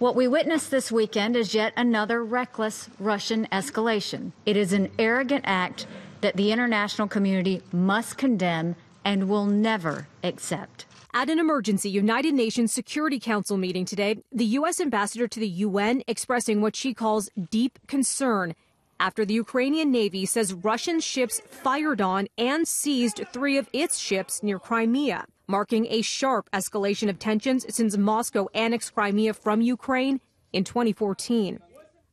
What we witnessed this weekend is yet another reckless Russian escalation. It is an arrogant act that the international community must condemn and will never accept. At an emergency United Nations Security Council meeting today, the U.S. ambassador to the UN expressing what she calls deep concern after the Ukrainian Navy says Russian ships fired on and seized 3 of its ships near Crimea, marking a sharp escalation of tensions since Moscow annexed Crimea from Ukraine in 2014.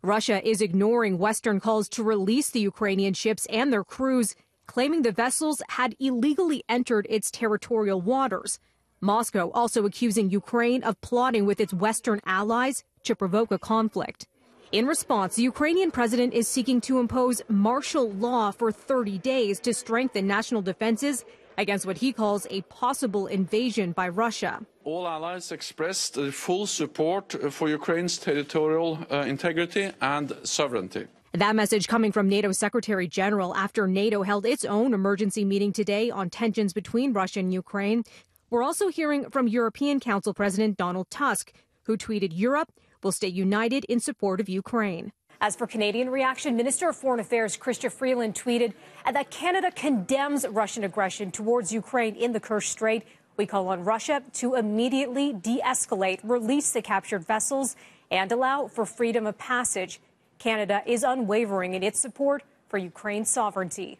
Russia is ignoring Western calls to release the Ukrainian ships and their crews, claiming the vessels had illegally entered its territorial waters. Moscow also accusing Ukraine of plotting with its Western allies to provoke a conflict. In response, the Ukrainian president is seeking to impose martial law for 30 days to strengthen national defenses against what he calls a possible invasion by Russia. All allies expressed full support for Ukraine's territorial integrity and sovereignty. That message coming from NATO Secretary General after NATO held its own emergency meeting today on tensions between Russia and Ukraine. We're also hearing from European Council President Donald Tusk, who tweeted Europe will stay united in support of Ukraine. As for Canadian reaction, Minister of Foreign Affairs Chrystia Freeland tweeted that Canada condemns Russian aggression towards Ukraine in the Kerch Strait. We call on Russia to immediately de-escalate, release the captured vessels, and allow for freedom of passage. Canada is unwavering in its support for Ukraine's sovereignty.